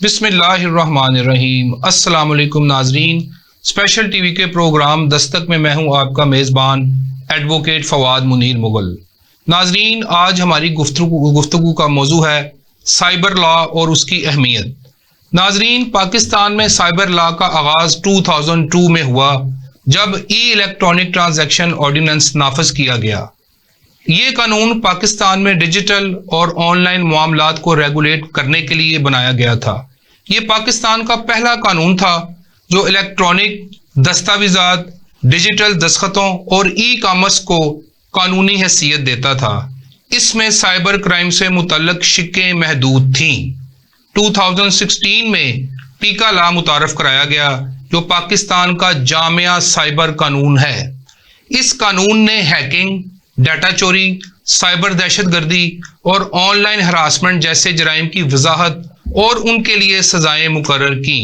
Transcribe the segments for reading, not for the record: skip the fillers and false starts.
बिस्मिल्लाहिर्रहमानिर्रहीम। अस्सलाम वालेकुम नाजरीन, स्पेशल टीवी के प्रोग्राम दस्तक में मैं हूं आपका मेज़बान एडवोकेट फवाद मुनीर मुगल। नाजरीन, आज हमारी गुफ्तगू का मौजू है साइबर लॉ और उसकी अहमियत। नाजरीन, पाकिस्तान में साइबर लॉ का आगाज़ 2002 में हुआ जब इलेक्ट्रॉनिक ट्रांजैक्शन ऑर्डिनेंस नाफज किया गया। ये कानून पाकिस्तान में डिजिटल और ऑनलाइन मामलात को रेगुलेट करने के लिए बनाया गया था। ये पाकिस्तान का पहला कानून था जो इलेक्ट्रॉनिक दस्तावेजात, डिजिटल दस्तखतों और ई कॉमर्स को कानूनी हैसियत देता था। इसमें साइबर क्राइम से मुतल्लक शिक्कें महदूद थीं। 2016 में पीका लॉ मुतारफ कराया गया जो पाकिस्तान का जामिया साइबर कानून है। इस कानून ने हैकिंग, डाटा चोरी, साइबर दहशतगर्दी और ऑनलाइन हरासमेंट जैसे जराइम की वजाहत और उनके लिए सजाएं मुकर्रर की।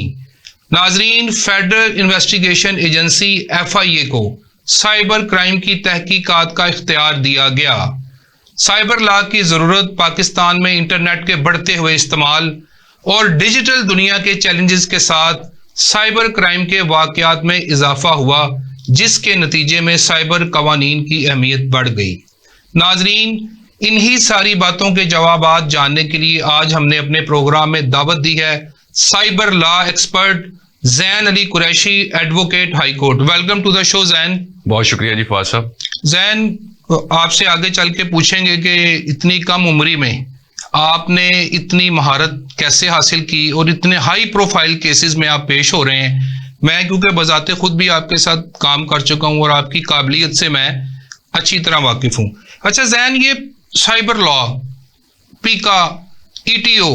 नाजरीन, फेडरल इन्वेस्टिगेशन एजेंसी FIA को साइबर क्राइम की तहकीकात का इख्तियार दिया गया। साइबर लॉ की ज़रूरत पाकिस्तान में इंटरनेट के बढ़ते हुए इस्तेमाल और डिजिटल दुनिया के चैलेंजेस के साथ साइबर क्राइम के वाक़यात में इजाफा हुआ, जिसके नतीजे में साइबर कवानीन की अहमियत बढ़ गई। नाजरीन, इन्हीं सारी बातों के जवाबात जानने के लिए आज हमने अपने प्रोग्राम में दावत दी है cyber law expert Zain Ali Qureshi, advocate high court. Welcome to the show Zain. बहुत शुक्रिया जी फवाद साहब। जैन, आपसे आगे चल के पूछेंगे कि इतनी कम उम्री में आपने इतनी महारत कैसे हासिल की और इतने हाई प्रोफाइल केसेस में आप पेश हो रहे हैं। मैं क्योंकि बजाते खुद भी आपके साथ काम कर चुका हूं और आपकी काबिलियत से मैं अच्छी तरह वाकिफ हूं। अच्छा जैन, ये साइबर लॉ, पीका, ETO,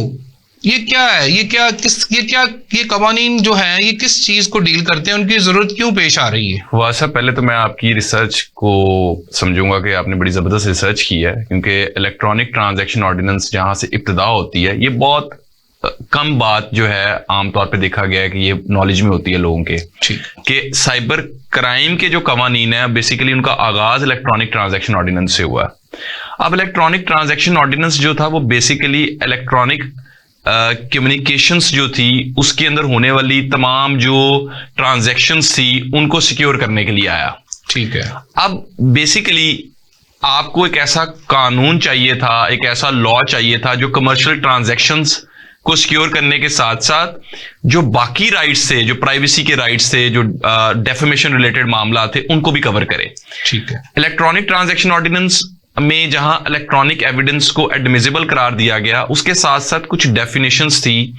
ये क्या है? ये कवानीन जो हैं ये किस चीज को डील करते हैं? उनकी जरूरत क्यों पेश आ रही है? वाह साहब, पहले तो मैं आपकी रिसर्च को समझूंगा कि आपने बड़ी जबरदस्त रिसर्च की है, क्योंकि इलेक्ट्रॉनिक ट्रांजैक्शन ऑर्डिनेंस जहां से इब्तिदा होती है, ये बहुत कम बात जो है आमतौर पे देखा गया है कि ये नॉलेज में होती है लोगों के कि साइबर क्राइम के जो कवानीन है बेसिकली उनका आगाज इलेक्ट्रॉनिक ट्रांजैक्शन ऑर्डिनेंस से हुआ। अब इलेक्ट्रॉनिक ट्रांजैक्शन ऑर्डिनेंस जो था वो बेसिकली इलेक्ट्रॉनिक कम्युनिकेशंस जो थी उसके अंदर होने वाली तमाम जो ट्रांजैक्शंस थी उनको सिक्योर करने के लिए आया। ठीक है। अब बेसिकली आपको एक ऐसा कानून चाहिए था, एक ऐसा लॉ चाहिए था जो कमर्शियल ट्रांजैक्शंस को सिक्योर करने के साथ साथ जो बाकी राइट्स थे, जो प्राइवेसी के राइट्स थे, जो डेफेमेशन रिलेटेड मामला थे, उनको भी कवर करे। ठीक है। इलेक्ट्रॉनिक ट्रांजैक्शन ऑर्डिनेंस में जहां इलेक्ट्रॉनिक एविडेंस को एडमिसिबल करार दिया गया, उसके साथ साथ कुछ डेफिनेशंस थी,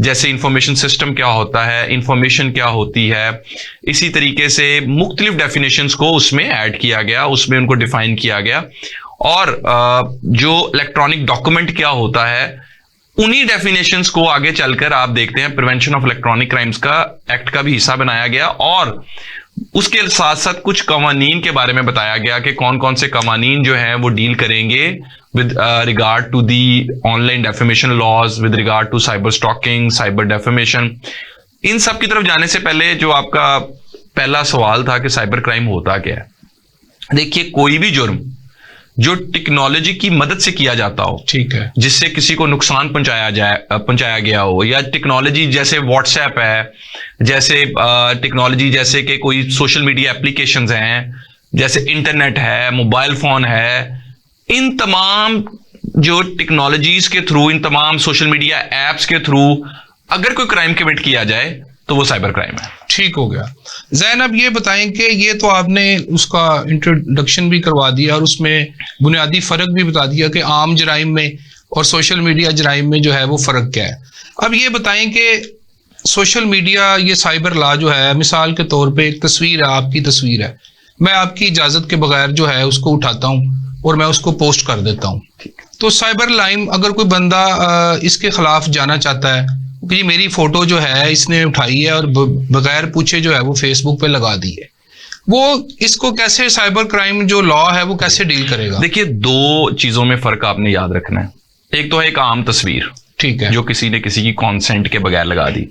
जैसे इंफॉर्मेशन सिस्टम क्या होता है, इंफॉर्मेशन क्या होती है, इसी तरीके से मुख्तलिफ डेफिनेशंस को उसमें ऐड किया गया, उसमें उनको डिफाइन किया गया। और जो इलेक्ट्रॉनिक डॉक्यूमेंट क्या होता है, उन्हीं डेफिनेशंस को आगे चलकर आप देखते हैं प्रिवेंशन ऑफ इलेक्ट्रॉनिक क्राइम्स का एक्ट का भी हिस्सा बनाया गया और उसके साथ साथ कुछ कवानीन के बारे में बताया गया कि कौन कौन से कवानीन जो हैं वो डील करेंगे with regard to the online defamation laws, with regard to cyber stalking, cyber defamation. इन सब की तरफ जाने से पहले जो आपका पहला सवाल था कि साइबर क्राइम होता क्या है, देखिए कोई भी जुर्म जो टेक्नोलॉजी की मदद से किया जाता हो, ठीक है, जिससे किसी को नुकसान पहुंचाया गया हो, या टेक्नोलॉजी जैसे व्हाट्सएप है, जैसे टेक्नोलॉजी जैसे कि कोई सोशल मीडिया एप्लीकेशंस हैं, जैसे इंटरनेट है, मोबाइल फोन है, इन तमाम जो टेक्नोलॉजीज के थ्रू, इन तमाम सोशल मीडिया एप्स के थ्रू अगर कोई क्राइम कमिट किया जाए तो वो साइबर क्राइम है। ठीक हो गया। जैन, अब ये बताएं कि ये तो आपने उसका इंट्रोडक्शन भी करवा दिया और उसमें बुनियादी फर्क भी बता दिया कि आम जराइम में और सोशल मीडिया जराइम में जो है वो फर्क क्या है। अब ये बताएं कि सोशल मीडिया, ये साइबर लॉ जो है, मिसाल के तौर पे एक तस्वीर है, आपकी तस्वीर है, मैं आपकी इजाजत के बगैर जो है उसको उठाता हूँ और मैं उसको पोस्ट कर देता हूँ, तो साइबर लाइन अगर कोई बंदा इसके खिलाफ जाना चाहता है कि मेरी फोटो जो है इसने उठाई है और बगैर पूछे जो है वो फेसबुक पे लगा दी है, वो इसको कैसे साइबर क्राइम जो लॉ है वो कैसे डील करेगा? देखिए, दो चीजों में फर्क आपने याद रखना है। एक तो है एक आम तस्वीर, ठीक है, जो किसी ने किसी की कॉन्सेंट के बगैर लगा दी।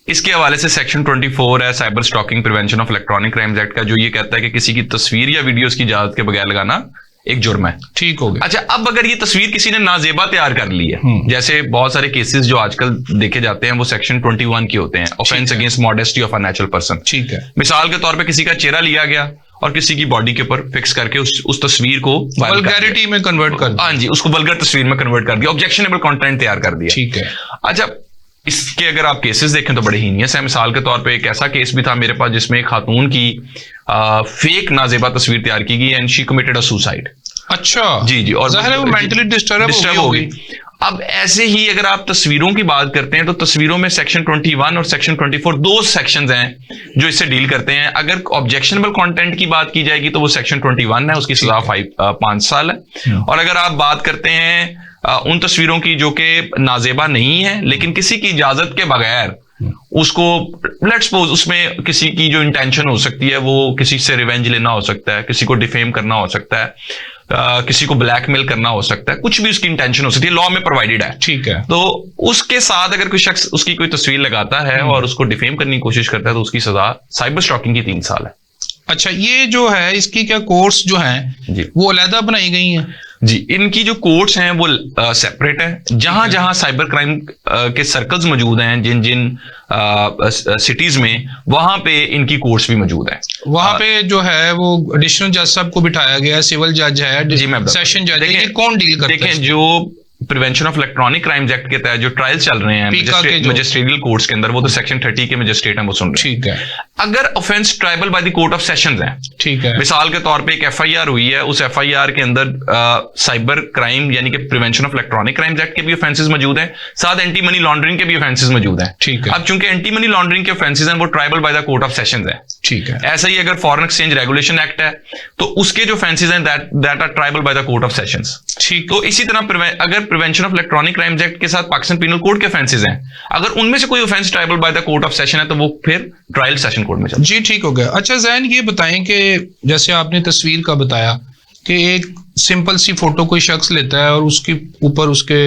इसके हवाले से सेक्शन 24 है cyber stalking prevention of electronic crimes act का, जो ये कहता है कि किसी की तस्वीर या वीडियोस की इजाजत के बगैर लगाना एक जुर्म है। ठीक हो गया। अच्छा, अब अगर ये तस्वीर किसी ने नाजेबा तैयार कर ली है, जैसे बहुत सारे केसेस जो आजकल देखे जाते हैं वो सेक्शन 21 के होते हैं, offence against modesty of a natural person. ठीक है। मिसाल के तौर पे किसी का चेहरा लिया गया और किसी की बॉडी के ऊपर फिक्स करके उस तस्वीर को वल्गैरिटी में कन्वर्ट कर दिया। हाँ जी, उसको वल्गर तस्वीर में कन्वर्ट कर दिया, ऑब्जेक्शनेबल कंटेंट तैयार कर दिया। ठीक है। अच्छा, इसके अगर आप केसेस देखें तो बड़े हीनियस है। मिसाल के तौर पे एक ऐसा केस भी था मेरे पास जिसमें एक खातून की फेक नाजेबा तस्वीर तैयार की गई and she committed a suicide. अच्छा। जी जी, और जाहिर है वो मेंटली डिस्टर्ब हो गई। अब ऐसे ही अगर आप तस्वीरों की बात करते हैं तो तस्वीरों में सेक्शन 21 और सेक्शन 24 दो सेक्शंस हैं जो इससे डील करते हैं। अगर ऑब्जेक्शनेबल कंटेंट की बात की जाएगी तो वो सेक्शन 21 है, उसकी सजा 5 साल है। और अगर आप बात करते हैं उन तस्वीरों की जो कि नाजेबा नहीं है लेकिन किसी की इजाजत के बगैर उसको, लेट्स सपोज उसमें किसी की जो इंटेंशन हो सकती है वो किसी से रिवेंज लेना हो सकता है, किसी को डिफेम करना हो सकता है, किसी को ब्लैकमेल करना हो सकता है, कुछ भी उसकी इंटेंशन हो सकती है, लॉ में प्रोवाइडेड है। ठीक है। तो उसके साथ अगर कोई शख्स उसकी कोई तस्वीर लगाता है और उसको डिफेम करने की कोशिश करता है तो उसकी सजा साइबर स्टॉकिंग की 3 साल है। अच्छा, ये जो है इसकी क्या कोर्स जो हैं जी वो अलग बनाई गई हैं? जी, इनकी जो कोर्ट्स हैं वो सेपरेट है। जहां जहां साइबर क्राइम के सर्कल्स मौजूद हैं, जिन जिन सिटीज में, वहां पे इनकी कोर्ट्स भी मौजूद है। वहां पे जो है वो एडिशनल जज साहब को बिठाया गया है, सिविल जज है, जी मैं सेशन जज है, ये कौन डील करता है? देखें, जो prevention of electronic crimes act के तहत जो ट्रायल्स चल रहे हैं मजिस्ट्रेटियल कोर्ट्स के अंदर, वो तो सेक्शन 30 के मजिस्ट्रेट हैं, वो सुन रहे हैं। ठीक है। अगर offence triable by the court of sessions है, ठीक है, मिसाल के तौर पे एक FIR हुई है, उस FIR के अंदर साइबर क्राइम यानी कि prevention of electronic crimes act के भी ऑफेंसेस मौजूद हैं, साथ एंटी मनी लॉन्ड्रिंग के भी ऑफेंसेस मौजूद हैं। ठीक है। अब चूंकि एंटी मनी लॉन्ड्रिंग के ऑफेंसेस हैं वो tribal by the court of sessions है। ठीक है। ऐसा ही अगर फॉरेन एक्सचेंज रेगुलेशन एक्ट है तो उसके जो ऑफेंसेस हैं that are triable by the court of sessions. ठीक। तो इसी तरह अगर prevention of electronic crimes act के साथ पाकिस्तान पिनल कोड के ऑफेंसेस हैं, अगर उनमें से कोई offence triable by the court of session है तो वो फिर ट्रायल सेशन कोर्ट में चलता है। जी ठीक हो गया। अच्छा ज़ैन, ये बताएं कि जैसे आपने तस्वीर का बताया कि एक सिंपल सी फोटो कोई शख्स लेता है और उसके ऊपर उसके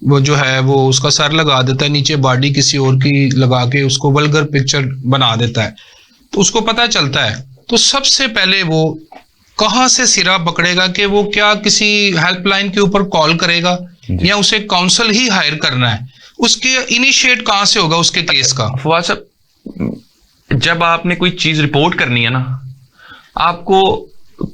वो जो है वो उसका सर लगा देता है, नीचे बॉडी किसी और की लगा के उसको वल्गर पिक्चर बना देता है, तो उसको पता चलता है तो सबसे पहले वो कहाँ से सिरा पकड़ेगा कि वो क्या किसी हेल्पलाइन के ऊपर कॉल करेगा या उसे काउंसिल ही हायर करना है? उसके इनिशिएट कहाँ से होगा उसके केस का? फवाद साहब, जब आपने कोई चीज रिपोर्ट करनी है ना, आपको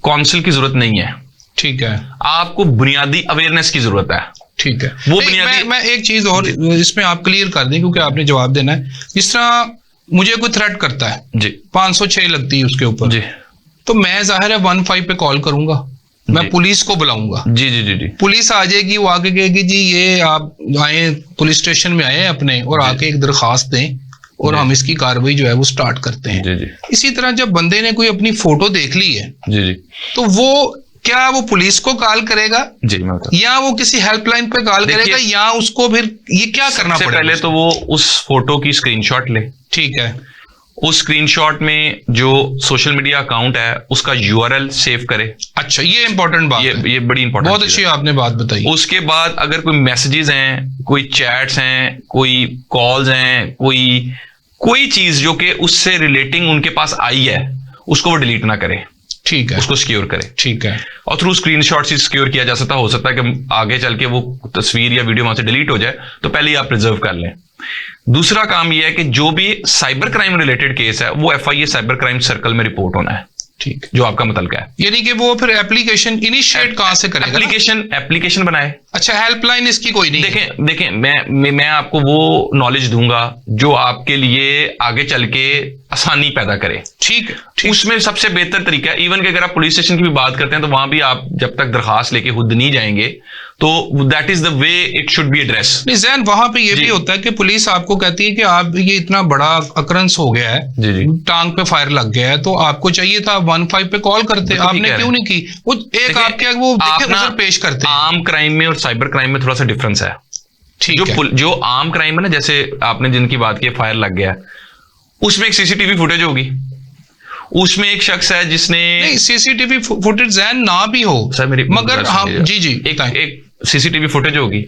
काउंसिल की जरूरत नहीं है। ठीक है। आपको बुनियादी अवेयरनेस की जरूरत है। ठीक है। वो बुनियादी मैं एक चीज और इसमें आप क्लियर कर दें क्योंकि आपने जवाब देना है। जिस तरह मुझे कोई थ्रेट करता है जी, 506 लगती है उसके ऊपर जी, तो मैं जाहिर है 15 पे कॉल करूंगा, मैं पुलिस को बुलाऊंगा। जी जी जी जी, पुलिस आ जाएगी, वो आके कहेगी जी ये आप आए पुलिस स्टेशन में आए अपने और आके एक दरखास्त दें और हम इसकी कार्रवाई जो है वो स्टार्ट करते हैं। जी जी। इसी तरह जब बंदे ने कोई अपनी फोटो देख ली है जी जी, तो वो क्या वो पुलिस को कॉल करेगा जी, मैं या वो किसी हेल्पलाइन पे कॉल करेगा या उसको फिर ये क्या करना पड़ेगा? पहले तो वो उस फोटो की स्क्रीनशॉट ले। ठीक है। उस स्क्रीनशॉट में जो सोशल मीडिया अकाउंट है उसका URL सेव करे। अच्छा, ये इंपॉर्टेंट बात है, ये बड़ी इंपॉर्टेंट, बहुत अच्छी आपने बात बताई। उसके बाद अगर कोई मैसेजेस हैं, कोई चैट्स हैं, कोई कॉल्स हैं, कोई चीज जो कि उससे रिलेटिंग उनके पास आई है उसको वो डिलीट ना करे। ठीक है। उसको सिक्योर करे। ठीक है। और थ्रू स्क्रीनशॉट से सिक्योर किया जा सकता हो सकता है कि आगे चल के वो तस्वीर या वीडियो वहां से डिलीट हो जाए, तो पहले ही आप प्रिजर्व कर लें। दूसरा काम यह है कि जो भी साइबर क्राइम रिलेटेड केस है वो FIA साइबर क्राइम सर्कल में रिपोर्ट होना है। ठीक, जो आपका मुतलका है, यानी कि वो फिर एप्लीकेशन इनिशिएट कहां से करेगा? एप्लीकेशन बनाए। अच्छा, हेल्पलाइन इसकी कोई नहीं? देखें मैं आपको वो नॉलेज दूंगा जो आपके लिए आगे चल के आसानी पैदा करे। ठीक है। उसमें सबसे बेहतर तरीका है, इवन कि अगर आप पुलिस स्टेशन की भी बात करते हैं तो वहां भी आप जब तक दरखास्त लेके खुद नहीं जाएंगे तो that is the way it should be address. नहीं ज़ैन, वहां पे ये भी होता है कि पुलिस आपको कहती है कि आप ये इतना बड़ा अकरेंस हो गया है, जी जी, टांग पे फायर लग गया है, तो आपको चाहिए था 15 पे कॉल करते, आपने क्यों नहीं की? वो एक आपके वो नजर पेश करते हैं। आम क्राइम में और साइबर क्राइम में थोड़ा सा डिफरेंस है। ठीक है। जो आम क्राइम है ना, जैसे आपने जिनकी बात की फायर लग गया, उसमें एक CCTV फुटेज होगी, उसमें एक शख्स है जिसने, नहीं CCTV फुटेज ज़ैन ना भी हो सर मेरी, मगर हम जी जी एक CCTV फुटेज होगी,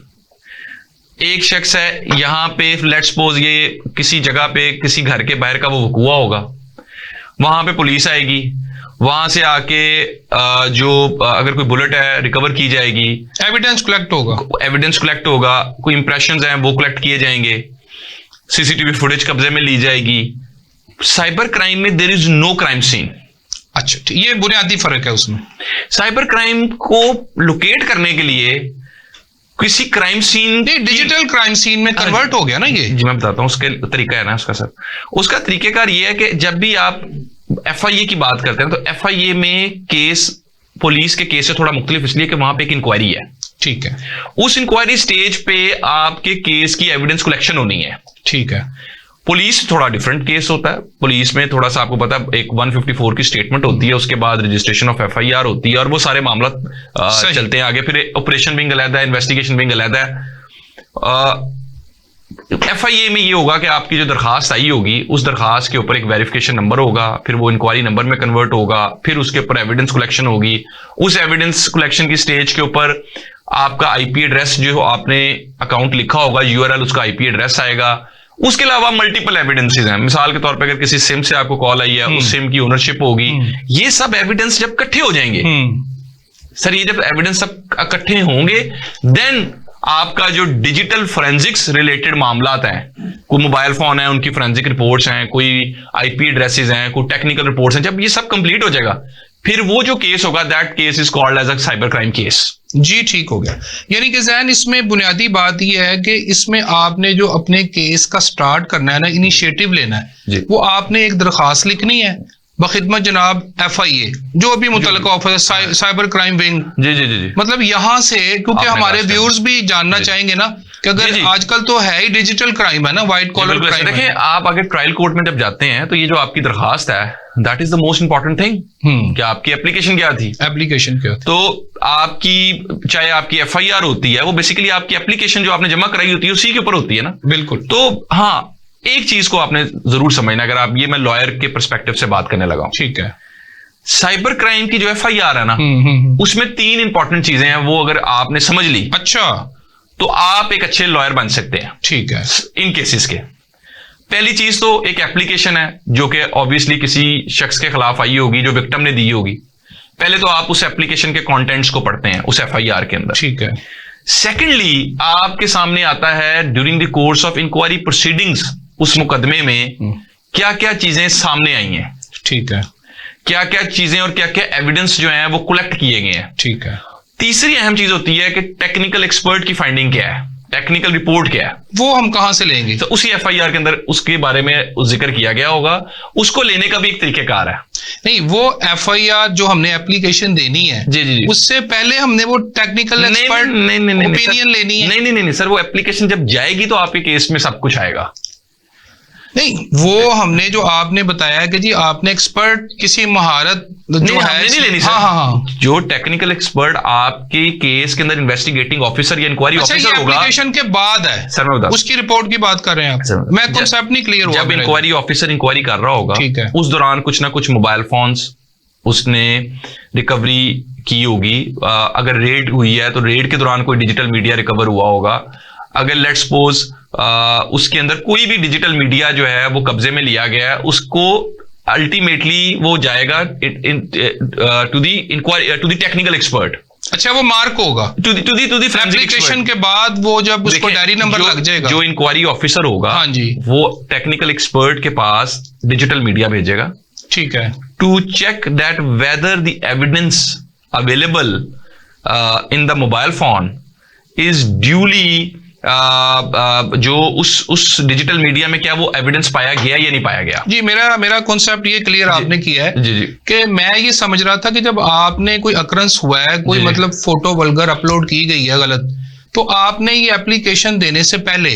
एक शख्स है यहाँ पे, लेट्स सपोज ये किसी जगह पे किसी घर के बाहर का वो वकूआ होगा, वहां पे पुलिस आएगी, वहां से आके अगर कोई बुलेट है रिकवर की जाएगी, एविडेंस कलेक्ट होगा, कोई इंप्रेशंस हैं वो कलेक्ट किए जाएंगे, सीसीटीवी फुटेज कब्जे में ली जाएगी। साइबर क्राइम में there is no crime scene. अच्छा, ये बुनियादी फर्क है उसमें। साइबर क्राइम को लोकेट करने के लिए किसी crime scene, digital crime scene में कन्वर्ट हो गया ना ये। जी मैं बताता हूँ उसके तरीका है ना उसका सर। उसका तरीकेकार ये है कि जब भी आप एफआईए की बात करते हैं तो एफआईए में केस पुलिस के केस से थोड़ा मुख्तलिफ इसलिए कि वहां पे एक इंक्वायरी है। ठीक है। उस इंक्वायरी स्टेज पे आपके केस की एविडेंस कलेक्शन होनी है। ठीक है। पुलिस थोड़ा डिफरेंट केस होता है। पुलिस में थोड़ा सा आपको पता है एक 154 की स्टेटमेंट होती है, उसके बाद रजिस्ट्रेशन ऑफ एफआईआर होती है और वो सारे मामला चलते हैं आगे। फिर ऑपरेशन विंग अलग है, इन्वेस्टिगेशन विंग अलग है। एफआईए में ये होगा कि आपकी जो दरखास्त आई होगी उस दरखास्त के ऊपर एक वेरिफिकेशन नंबर होगा, फिर वो इंक्वायरी नंबर में कन्वर्ट होगा, फिर उसके ऊपर एविडेंस कलेक्शन होगी। उस एविडेंस कलेक्शन की स्टेज के ऊपर आपका आईपी एड्रेस जो आपने अकाउंट लिखा होगा, यूआरएल, उसका आईपी एड्रेस आएगा। उसके अलावा मल्टीपल एविडेंसेस हैं। मिसाल के तौर पर अगर किसी सिम से आपको कॉल आई है, उस सिम की ओनरशिप होगी। ये सब एविडेंस जब इकट्ठे हो जाएंगे सर, ये जब एविडेंस सब इकट्ठे होंगे देन आपका जो डिजिटल फोरेंसिक्स रिलेटेड मामलात हैं, कोई मोबाइल फोन है उनकी फोरेंसिक रिपोर्ट्स हैं, कोई आईपी एड्रेसेस हैं, कोई टेक्निकल रिपोर्ट्स हैं, जब ये सब कंप्लीट हो जाएगा फिर वो जो केस होगा that case is called as a cyber crime case. जी ठीक हो गया। यानी कि ज़ैन इसमें बुनियादी बात यह है कि इसमें आपने जो अपने केस का स्टार्ट करना है ना, इनिशिएटिव लेना है, वो आपने एक दरखास्त लिखनी है बखिदमत जनाब एफआईए जो अभी मुतल्लिका ऑफिसर साइबर क्राइम विंग। जी। मतलब यहाँ से, क्योंकि हमारे व्यूअर्स भी जानना चाहेंगे ना कि अगर आजकल तो है ही डिजिटल क्राइम है ना, व्हाइट कॉलर क्राइम। देखिए आप अगर ट्रायल कोर्ट में जब जाते हैं तो ये जो आपकी दरखास्त है that is the most important thing कि आपकी एप्लीकेशन क्या थी। तो आपकी चाहे आपकी एफआईआर होती है वो बेसिकली आपकी एप्लीकेशन जो आपने जमा कराई होती है उसी के ऊपर होती है ना। बिल्कुल। तो हाँ, एक चीज को आपने जरूर समझना, अगर आप, ये मैं लॉयर के पर्सपेक्टिव से बात करने लगा हूं। ठीक है। साइबर क्राइम की जो एफआईआर है ना, उसमें 3 इंपॉर्टेंट चीजें हैं, वो अगर आपने समझ ली अच्छा तो आप एक अच्छे लॉयर बन सकते हैं। ठीक है। इन केसेस के पहली चीज तो एक एप्लीकेशन है जो कि ऑब्वियसली किसी शख्स के खिलाफ आई होगी, जो विक्टिम ने दी होगी। पहले तो आप उस एप्लीकेशन के कंटेंट्स को पढ़ते हैं उस एफआईआर के अंदर। ठीक है। सेकेंडली आपके सामने आता है during the course of inquiry proceedings, उस मुकदमे में क्या क्या चीजें सामने आई हैं। ठीक है। क्या क्या चीजें और क्या क्या एविडेंस जो है वो कलेक्ट किए गए हैं। ठीक है। तीसरी अहम चीज होती है कि टेक्निकल एक्सपर्ट की फाइंडिंग क्या है, टेक्निकल रिपोर्ट क्या है, वो हम कहां से लेंगे। तो उसी एफआईआर के अंदर उसके बारे में जिक्र किया गया होगा। उसको लेने का भी एक तरीकेकार है। नहीं, वो एफआईआर जो हमने एप्लीकेशन देनी है, जी, उससे पहले हमने वो टेक्निकल एक्सपर्ट ओपिनियन लेनी है। नहीं सर, वो एप्लीकेशन जब जाएगी तो आपके केस में सब कुछ आएगा। नहीं, वो हमने जो आपने बताया कि जी आपने एक्सपर्ट किसी महारत जो है नहीं लेनी सर। हाँ। जो टेक्निकल एक्सपर्ट आपके केस के अंदर इन्वेस्टिगेटिंग ऑफिसर या इंक्वायरी ऑफिसर होगा, एप्लीकेशन के बाद है सर, मैं बता उसकी रिपोर्ट की बात कर रहे हैं आप। मैं कॉन्सेप्ट नहीं क्लियर हुआ। जब इंक्वायरी ऑफिसर इंक्वायरी कर रहा होगा, ठीक है, उस दौरान कुछ ना कुछ मोबाइल फोन्स उसने रिकवरी की होगी। अगर रेड हुई है तो रेड के दौरान कोई डिजिटल मीडिया रिकवर हुआ होगा। अगर लेट्स सपोज उसके अंदर कोई भी डिजिटल मीडिया जो है वो कब्जे में लिया गया है, उसको अल्टीमेटली वो जाएगा टू द टेक्निकल एक्सपर्ट। अच्छा, वो मार्क होगा टू दी एप्लीकेशन के बाद, वो जब उसको डायरी नंबर लग जाएगा, जो इंक्वायरी ऑफिसर होगा, हाँ जी, वो टेक्निकल एक्सपर्ट के पास डिजिटल मीडिया भेजेगा। ठीक है, to check that whether the evidence available in the mobile phone is duly जो उस डिजिटल मीडिया में क्या वो एविडेंस पाया गया या नहीं पाया गया। जी, मेरा कॉन्सेप्ट ये क्लियर आपने किया है। जी कि मैं ये समझ रहा था कि जब आपने कोई अक्रंस हुआ है, कोई मतलब फोटो वल्गर अपलोड की गई है गलत, तो आपने ये एप्लीकेशन देने से पहले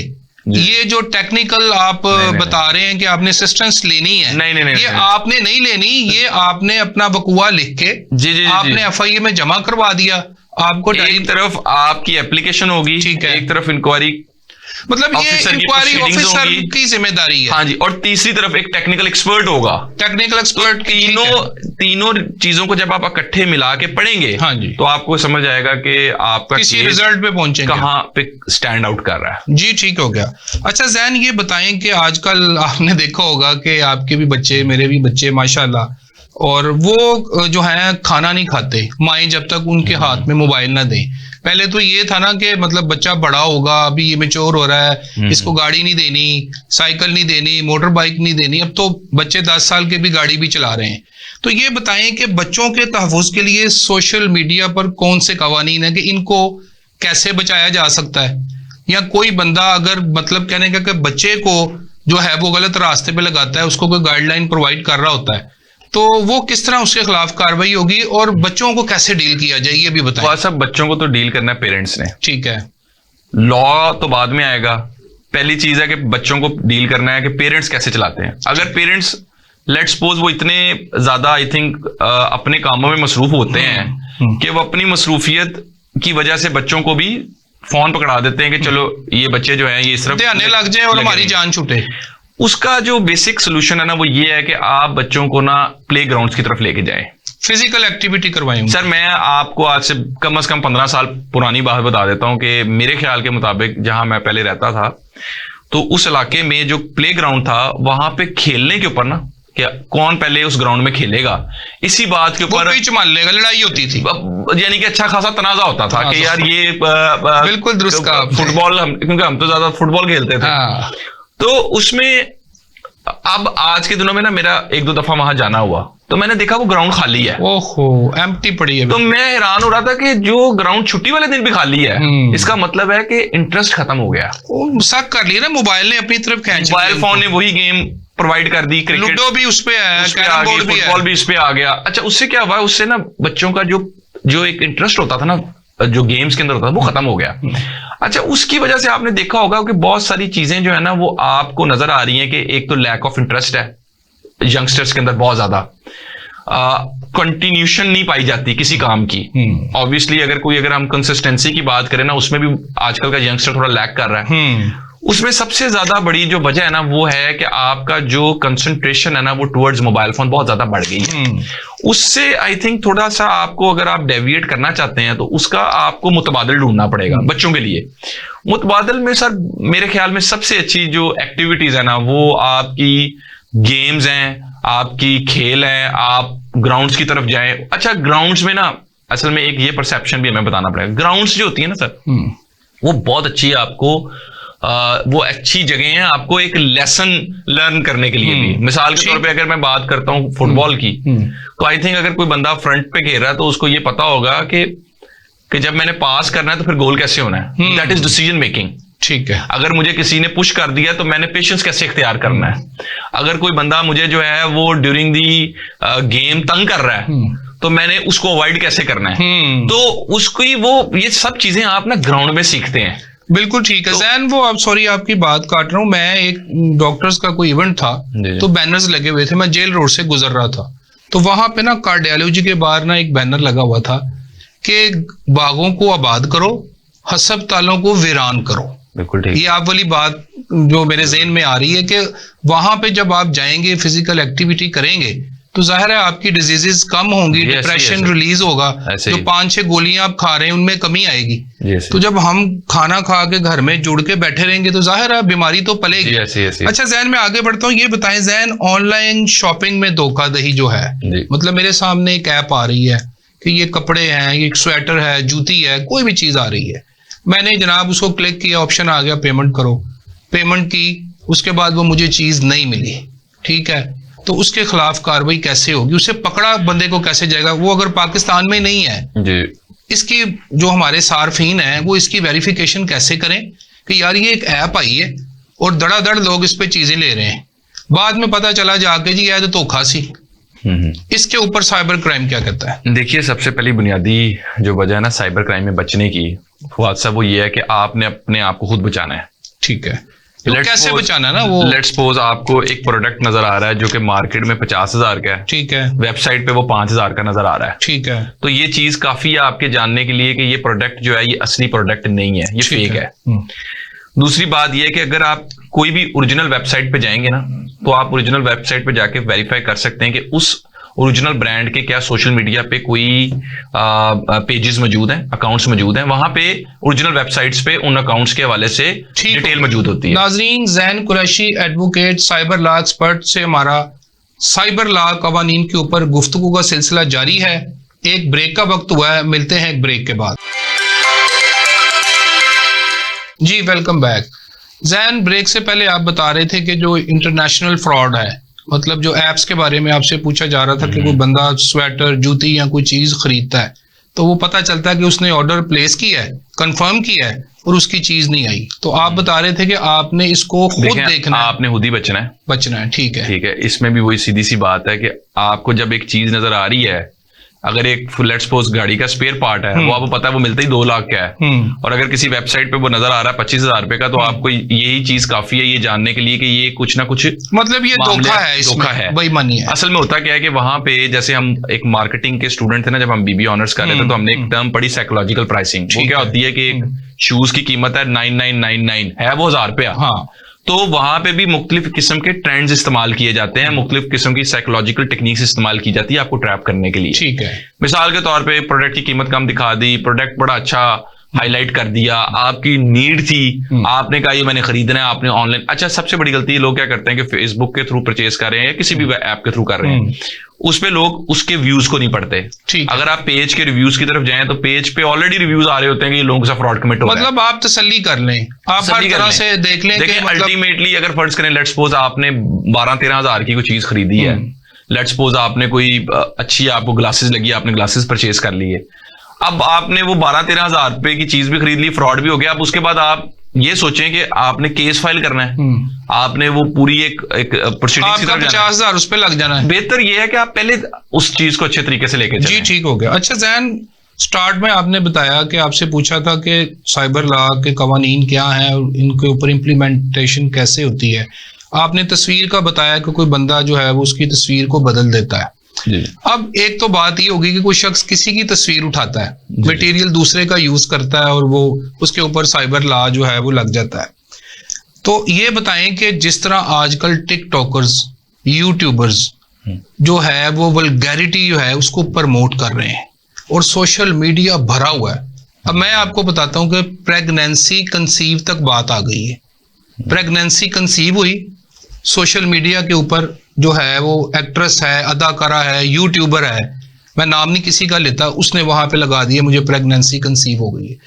ये जो टेक्निकल आप बता रहे हैं कि आपने असिस्टेंस लेनी है, नहीं, ये आपने नहीं लेनी, ये आपने अपना वकूआ लिख के आपने एफआईए में जमा करवा दिया। आपको एक तरफ आपकी एप्लीकेशन होगी, ठीक है, एक तरफ इंक्वायरी, मतलब ये इंक्वायरी ऑफिसर की जिम्मेदारी है। हाँ जी, और तीसरी तरफ एक टेक्निकल एक्सपर्ट होगा। टेक्निकल एक्सपर्ट तीनों चीजों को जब आप इकट्ठे मिला के पढ़ेंगे, हाँ जी, तो आपको समझ आएगा कि आपका किसी रिजल्ट पे पहुंचेंगे, कहाँ पे स्टैंड आउट कर रहा है। जी ठीक हो गया। अच्छा ज़ैन, ये बताएं कि आजकल आपने देखा होगा कि आपके भी बच्चे, मेरे भी बच्चे माशाल्लाह और वो जो है खाना नहीं खाते, माएँ जब तक उनके हाथ में मोबाइल ना दें। पहले तो ये था ना कि मतलब बच्चा बड़ा होगा, अभी ये मैच्योर हो रहा है, इसको गाड़ी नहीं देनी, साइकिल नहीं देनी, मोटर बाइक नहीं देनी। अब तो बच्चे 10 साल के भी गाड़ी भी चला रहे हैं। तो ये बताएं कि बच्चों के तहफ़्फ़ुज़ के लिए सोशल मीडिया पर कौन से कवानीन है कि इनको कैसे बचाया जा सकता है, या कोई बंदा अगर मतलब कहने का कि बच्चे को जो है वो गलत रास्ते पे लगाता है, उसको कोई गाइडलाइन प्रोवाइड कर रहा होता है, तो वो किस तरह उसके खिलाफ कार्रवाई होगी और बच्चों को कैसे डील किया जाए, ये भी बताएं। वह सब बच्चों को तो डील करना है पेरेंट्स ने, ठीक है। लॉ तो बाद में आएगा। पहली चीज है कि बच्चों को डील करना है कि पेरेंट्स कैसे चलाते हैं। अगर पेरेंट्स लेट्स सपोज वो इतने ज्यादा आई थिंक अपने कामों में मसरूफ होते हैं कि वो अपनी मसरूफियत की वजह से बच्चों को भी फोन पकड़ा देते हैं कि चलो ये बच्चे जो हैं ये इस तरफ ध्यान लग जाए और हमारी जान छूटे। उसका जो बेसिक सोल्यूशन है ना वो ये है कि आप बच्चों को ना प्ले ग्राउंड्स की तरफ लेके जाएं, फिजिकल एक्टिविटी करवाएं। सर मैं आपको आज से कम 15 साल पुरानी बात बता देता हूं कि मेरे ख्याल के मुताबिक जहां मैं पहले रहता था तो उस इलाके में जो प्ले ग्राउंड था वहां पे खेलने के ऊपर ना क्या कौन पहले उस ग्राउंड में खेलेगा इसी बात के ऊपर पिच मान लेगा, लड़ाई होती थी, यानी कि अच्छा खासा तनाजा होता था कि यार ये बिल्कुल दुरुस्त का फुटबॉल क्योंकि हम तो ज्यादा फुटबॉल खेलते थे। तो उसमें अब आज के दिनों में ना मेरा 1-2 दफा वहां जाना हुआ तो मैंने देखा वो ग्राउंड खाली है। ओहो, एम्प्टी पड़ी है। तो मैं हैरान हो रहा था कि जो ग्राउंड छुट्टी वाले दिन भी खाली है, इसका मतलब है कि इंटरेस्ट खत्म हो गया। शक कर लिया ना, मोबाइल ने अपनी तरफ खींच, मोबाइल फोन ने वही गेम प्रोवाइड कर दी, क्रिकेट लूडो भी उस पे है, कैरम बोर्ड भी है, फुटबॉल भी इस पे आ गया। अच्छा उससे क्या हुआ, उससे ना बच्चों का जो एक इंटरेस्ट होता था ना जो गेम्स के अंदर होता था वो खत्म हो गया। अच्छा उसकी वजह से आपने देखा होगा कि बहुत सारी चीजें जो है ना वो आपको नजर आ रही हैं कि एक तो लैक ऑफ इंटरेस्ट है यंगस्टर्स के अंदर बहुत ज्यादा, कंटिन्यूशन नहीं पाई जाती किसी काम की। ऑब्वियसली अगर हम कंसिस्टेंसी की बात करें ना उसमें भी आजकल का यंगस्टर थोड़ा लैक कर रहा है। उसमें सबसे ज्यादा बड़ी जो वजह है ना वो है कि आपका जो कंसंट्रेशन है ना वो टुवर्ड्स मोबाइल फोन बहुत ज्यादा बढ़ गई है। उससे आई थिंक थोड़ा सा आपको अगर आप डेविएट करना चाहते हैं तो उसका आपको मुतबादिल ढूंढना पड़ेगा बच्चों के लिए। मुतबादिल में सर मेरे ख्याल में सबसे अच्छी जो एक्टिविटीज है ना वो आपकी गेम्स हैं, आपकी खेल है, आप ग्राउंड्स की तरफ जाएं। अच्छा ग्राउंड्स में ना असल में एक ये परसेप्शन भी हमें बताना पड़ेगा, ग्राउंड्स जो होती है ना सर वो बहुत अच्छी आपको वो अच्छी जगह है आपको एक लेसन लर्न करने के लिए भी। मिसाल के तौर पे अगर मैं बात करता हूं फुटबॉल की तो आई थिंक अगर कोई बंदा फ्रंट पे खेल रहा है तो उसको ये पता होगा कि जब मैंने पास करना है तो फिर गोल कैसे होना है, दैट इज डिसीजन मेकिंग। ठीक है, अगर मुझे किसी ने पुश कर दिया तो मैंने पेशेंस कैसे इख्तियार करना है। अगर कोई बंदा मुझे जो है वो ड्यूरिंग दी गेम तंग कर रहा है तो मैंने उसको अवॉइड कैसे करना है। तो उसकी वो ये सब चीजें आप ना ग्राउंड में सीखते हैं। बिल्कुल ठीक है जैन, वो आप सॉरी आपकी बात काट रहा हूँ, मैं एक डॉक्टर्स का कोई इवेंट था तो बैनर्स लगे हुए थे, मैं जेल रोड से गुजर रहा था तो वहां पे ना कार्डियोलॉजी के बाहर ना एक बैनर लगा हुआ था कि बागों को आबाद करो, हस्पतालों को वीरान करो। बिल्कुल ठीक, ये आप वाली बात जो मेरे ज़हन में आ रही है कि वहां पे जब आप जाएंगे फिजिकल एक्टिविटी करेंगे तो जाहिर है आपकी डिजीजेस कम होंगी, डिप्रेशन रिलीज होगा, जो 5-6 गोलियां आप खा रहे हैं उनमें कमी आएगी। तो जब हम खाना खा के घर में जुड़ के बैठे रहेंगे तो जाहिर है बीमारी तो पलेगी। अच्छा जैन मैं आगे बढ़ता हूँ, ये बताएं जैन ऑनलाइन शॉपिंग में धोखाधड़ी जो है, मतलब मेरे सामने एक ऐप आ रही है कि ये कपड़े हैं, ये स्वेटर है, जूती है, कोई भी चीज आ रही है, मैंने जनाब उसको क्लिक किया, ऑप्शन आ गया पेमेंट करो, पेमेंट की, उसके बाद वो मुझे चीज नहीं मिली। ठीक है, तो उसके खिलाफ कार्रवाई कैसे होगी, उसे पकड़ा बंदे को कैसे जाएगा, वो अगर पाकिस्तान में नहीं है जी। इसकी जो हमारे सार्फिन हैं वो इसकी वेरिफिकेशन कैसे करें कि यार ये एक ऐप आई है और धड़ाधड़ लोग इस पे चीजें ले रहे हैं, बाद में पता चला जाके जी यह तो धोखा सी। इसके ऊपर साइबर क्राइम क्या कहता है? देखिए सबसे पहली बुनियादी जो वजह है ना साइबर क्राइम में बचने की वो ये है कि आपने अपने आप को खुद बचाना है। ठीक है, तो कैसे बचाना ना वो, लेट्स सपोज आपको एक प्रोडक्ट नजर आ रहा है जो कि मार्केट में 50,000 का है, ठीक है, वेबसाइट पे वो 5,000 का नजर आ रहा है, ठीक है, तो ये चीज काफी है आपके जानने के लिए कि ये प्रोडक्ट जो है ये असली प्रोडक्ट नहीं है, ये फेक है। दूसरी बात ये है कि अगर आप कोई भी ओरिजिनल वेबसाइट पे जाएंगे ना तो आप ओरिजिनल वेबसाइट पे जाके वेरीफाई कर सकते हैं कि उस ओरिजिनल ब्रांड के क्या सोशल मीडिया पे कोई पेजेस मौजूद हैं, अकाउंट्स मौजूद हैं, वहां पे ओरिजिनल वेबसाइट्स पे उन अकाउंट्स के हवाले से डिटेल मौजूद होती है। नाजरीन, Zain Qureshi advocate cyber law expert से हमारा साइबर लॉ कवानीन के ऊपर गुफ्तगू का सिलसिला जारी है। एक ब्रेक का वक्त हुआ है, मिलते हैं एक ब्रेक के बाद। जी वेलकम बैक। जैन, ब्रेक से पहले आप बता रहे थे कि जो इंटरनेशनल फ्रॉड है, मतलब जो एप्स के बारे में आपसे पूछा जा रहा था कि कोई बंदा स्वेटर, जूती या कोई चीज खरीदता है तो वो पता चलता है कि उसने ऑर्डर प्लेस किया है, कंफर्म किया है और उसकी चीज नहीं आई। तो आप बता रहे थे कि आपने इसको खुद देखना है, आपने खुद ही बचना है। ठीक है। इसमें भी वही सीधी सी बात है कि आपको जब एक चीज नजर आ रही है, अगर एक लेट्स सपोज गाड़ी का स्पेयर पार्ट है, वो आपको पता है वो मिलता ही 2 लाख का है, और अगर किसी वेबसाइट पे वो नजर आ रहा है 25,000 रुपए का, तो आपको यही चीज काफी है ये जानने के लिए कि ये कुछ ना कुछ मतलब ये धोखा है, धोखा है, बेईमानी है। असल में होता क्या है कि वहां पे जैसे हम एक मार्केटिंग के स्टूडेंट थे ना, जब हम बीबी ऑनर्स कर रहे थे, तो हमने एक टर्म पढ़ी साइकोलॉजिकल प्राइसिंग। वो क्या होती है कि एक शूज की कीमत है 9999 है, वो 1000 रुपया। हाँ, तो वहां पे भी मुख्तलिफ किस्म के ट्रेंड्स इस्तेमाल किए जाते हैं, मुख्तलिफ किस्म की साइकोलॉजिकल टेक्निक्स इस्तेमाल की जाती है आपको ट्रैप करने के लिए। ठीक है। मिसाल के तौर पे प्रोडक्ट की कीमत कम दिखा दी, प्रोडक्ट बड़ा अच्छा हाईलाइट कर दिया, आपकी नीड थी, आपने कहा ये मैंने खरीदना है, आपने ऑनलाइन। अच्छा, सबसे बड़ी गलती लोग क्या करते हैं कि फेसबुक के थ्रू परचेज कर रहे हैं या किसी भी ऐप के थ्रू कर रहे हैं, उस पे लोग उसके व्यूज को नहीं पढ़ते। अगर आप पेज के रिव्यूज की तरफ जाएं तो पेज पे ऑलरेडी रिव्यूज आ रहे होते हैं कि लोगों के साथ फ्रॉड कमिट हो रहा है। मतलब आप तसल्ली कर लें, आप हर तरह से देख लें कि अल्टीमेटली अगर फर्ज करें, लेट्स सपोज आपने 12-13 हजार की कोई चीज खरीदी है, लेट्स सपोज आपने कोई अच्छी आपको ग्लासेस लगी, आपने ग्लासेस परचेज कर लिए, अब आपने वो 12-13 हजार रुपए की चीज भी खरीद ली, फ्रॉड भी हो गया। अब उसके बाद आप ये सोचें कि आपने केस फाइल करना है, आपने वो पूरी एक प्रोसीडिंग की तरफ 50,000 उस पे लग जाना है। बेहतर ये है कि आप पहले उस चीज को अच्छे तरीके से लेके चलें। जी ठीक हो गया। अच्छा जैन, स्टार्ट में आपने बताया कि आपसे पूछा था कि साइबर लॉ के कवानीन क्या हैं और इनके ऊपर इम्प्लीमेंटेशन कैसे होती है। आपने तस्वीर का बताया कि कोई बंदा जो है वो उसकी तस्वीर को बदल देता है। अब एक तो बात ये होगी कि कोई शख्स किसी की तस्वीर उठाता है, मटेरियल दूसरे का यूज करता है और वो उसके ऊपर साइबर लॉ जो है वो लग जाता है। तो ये बताएं कि जिस तरह आजकल टिकटॉकर्स, यूट्यूबर्स जो है वो वल्गैरिटी जो है उसको प्रमोट कर रहे हैं और सोशल मीडिया भरा हुआ है। अब मैं आपको बताता हूं कि प्रेगनेंसी कंसीव तक बात आ गई है। प्रेगनेंसी कंसीव हुई, सोशल मीडिया के ऊपर जो है वो एक्ट्रेस है, अदाकारा है, यूट्यूबर है, मैं नाम नहीं किसी का लेता, उसने वहां पे लगा दिया मुझे प्रेगनेंसी कंसीव हो गई है।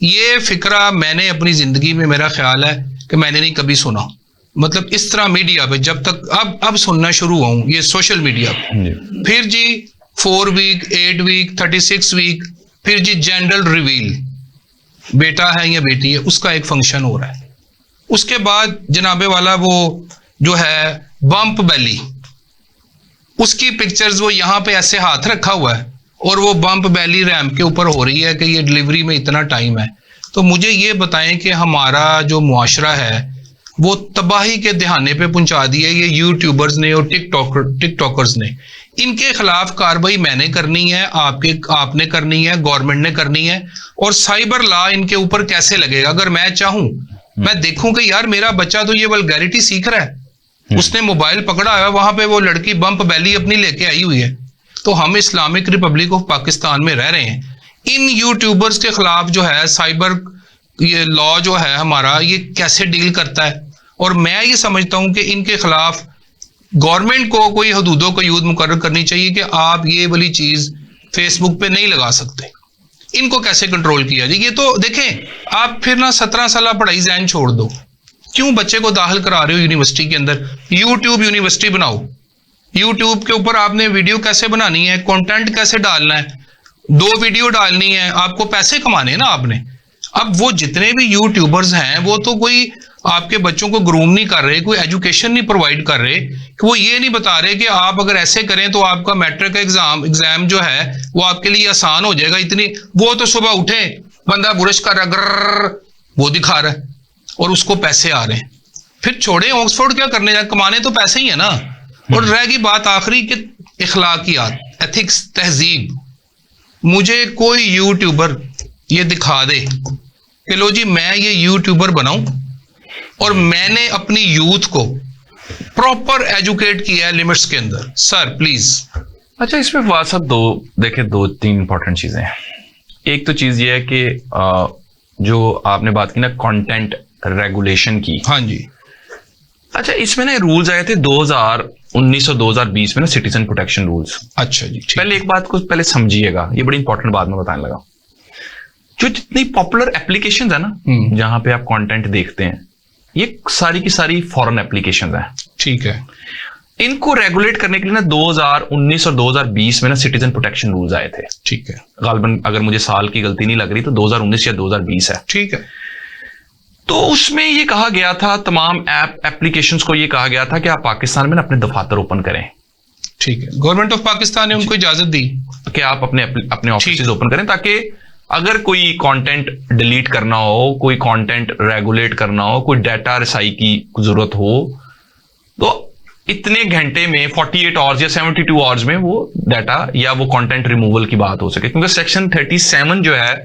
ये फिक्रा मैंने अपनी जिंदगी में, मेरा ख्याल है कि मैंने नहीं कभी सुना। मतलब इस तरह मीडिया पे जब तक अब सुनना शुरू हुआ हूं ये सोशल मीडिया पे। फिर जी 4 वीक, 8 वीक, 36 वीक, फिर जी जेंडर रिवील, बेटा है या बेटी है, उसका एक फंक्शन हो रहा है। उसके बाद जनाबे वाला वो जो है बम्प बेली, उसकी पिक्चर्स वो यहाँ पे ऐसे हाथ रखा हुआ है और वो बम्प बेली रैंप के ऊपर हो रही है कि ये डिलीवरी में इतना टाइम है। तो मुझे ये बताएं कि हमारा जो मुआशरा है वो तबाही के दहाने पे पहुंचा दिया ये यूट्यूबर्स ने और टिकटॉकर्स ने। इनके खिलाफ कार्रवाई मैंने करनी है, आपने करनी है, गवर्नमेंट ने करनी है। और साइबर लॉ इनके ऊपर कैसे लगेगा? अगर मैं चाहूं, मैं देखूं कि यार मेरा बच्चा तो ये वल्गैरिटी सीख रहा है, उसने मोबाइल पकड़ा है, वहां पे वो लड़की बम्प बैली अपनी लेके आई हुई है, तो हम इस्लामिक रिपब्लिक ऑफ पाकिस्तान में रह रहे हैं। इन यूट्यूबर्स के खिलाफ जो है साइबर ये लॉ जो है हमारा, ये कैसे डील करता है? और मैं ये समझता हूं कि इनके खिलाफ गवर्नमेंट को कोई हदूदों को यूद मुकर्रर करनी चाहिए कि आप ये वाली चीज फेसबुक पे नहीं लगा सकते। इनको कैसे कंट्रोल किया जाए? ये तो देखें, आप फिर ना 17 साल पढ़ाई जैन छोड़ दो, क्यों बच्चे को दाखिल करा रहे हो यूनिवर्सिटी के अंदर? यूट्यूब यूनिवर्सिटी बनाओ, यूट्यूब के ऊपर आपने वीडियो कैसे बनानी है, कंटेंट कैसे डालना है, 2 वीडियो डालनी है, आपको पैसे कमाने हैं ना आपने। अब वो जितने भी यूट्यूबर्स हैं वो तो कोई आपके बच्चों को ग्रूम नहीं कर रहे, कोई एजुकेशन नहीं प्रोवाइड कर रहे, कि वो ये नहीं बता रहे कि आप अगर ऐसे करें तो आपका मैट्रिक का एग्जाम जो है वो आपके लिए आसान हो जाएगा। इतनी वो तो सुबह उठे, बंदा बुरश कर रहा, वो दिखा रहा है और उसको पैसे आ रहे हैं। फिर छोड़े ऑक्सफोर्ड क्या करने जाए, कमाने तो पैसे ही है ना। और रहेगी बात आखिरी कि इखलाकियात, एथिक्स, तहजीब। मुझे कोई यूट्यूबर ये दिखा दे कि लो जी मैं ये यूट्यूबर बनाऊं और मैंने अपनी यूथ को प्रॉपर एजुकेट किया है लिमिट्स के अंदर, सर प्लीज। अच्छा, इसमें फवाद साहब देखें 2-3 इंपॉर्टेंट चीजें हैं। एक तो चीज ये है कि जो आपने बात की ना कंटेंट रेगुलेशन की। हाँ जी। अच्छा, इसमें ना रूल्स आए थे 2000 2020 में ना सिटीजन प्रोटेक्शन रूल्स। अच्छा जी, ठीक। पहले एक बात को पहले समझिएगा, ये बड़ी इंपॉर्टेंट बात मैं बताने लगा। जो जितनी पॉपुलर एप्लीकेशंस है ना जहां पे आप कंटेंट देखते हैं, ये सारी की सारी फॉरेन एप्लीकेशंस हैं। ठीक है। इनको रेगुलेट करने के लिए ना 2019 और 2020 में ना सिटीजन प्रोटेक्शन रूल्स आए थे। ठीक है। गालबन अगर मुझे साल की गलती नहीं लग रही तो 2019 या 2020 है। ठीक है। तो उसमें ये कहा गया था, तमाम एप्लीकेशंस को ये कहा गया था कि आप पाकिस्तान में ना अपने दफातर ओपन करें। ठीक है। गवर्नमेंट ऑफ पाकिस्तान ने उनको इजाजत दी कि आप अपने ऑफिस ओपन करें, ताकि अगर कोई कंटेंट डिलीट करना हो, कोई कंटेंट रेगुलेट करना हो, कोई डाटा रिसाई की जरूरत हो, तो इतने घंटे में 48 आवर्स या 72 आवर्स में वो डाटा या वो कंटेंट रिमूवल की बात हो सके, क्योंकि सेक्शन 37 जो है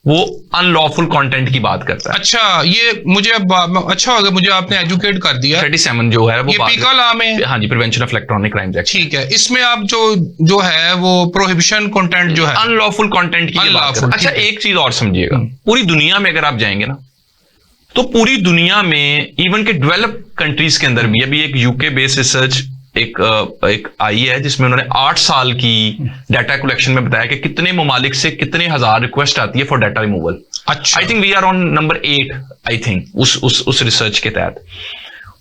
वो अनलॉफुल कंटेंट की बात करता है। अच्छा, ये मुझे अब अच्छा होगा, मुझे आपने एजुकेट कर दिया। 37 जो है वो ये पीका लॉ में, हाँ जी, prevention of electronic crimes act. ठीक है। इसमें आप जो है वो प्रोहिबिशन कंटेंट जो है अनलॉफुल कंटेंट की बात करता है। अच्छा, एक चीज और समझिएगा, पूरी दुनिया में अगर आप जाएंगे ना, तो पूरी दुनिया में इवन के डेवलप कंट्रीज के अंदर भी, अभी एक यूके बेस्ड रिसर्च एक आई है जिसमें उन्होंने 8 साल की डाटा कलेक्शन में बताया कि कितने ममालिक से कितने हजार रिक्वेस्ट आती है फॉर डाटा रिमूवल। अच्छा। I think we are on number 8 I think उस रिसर्च के तहत।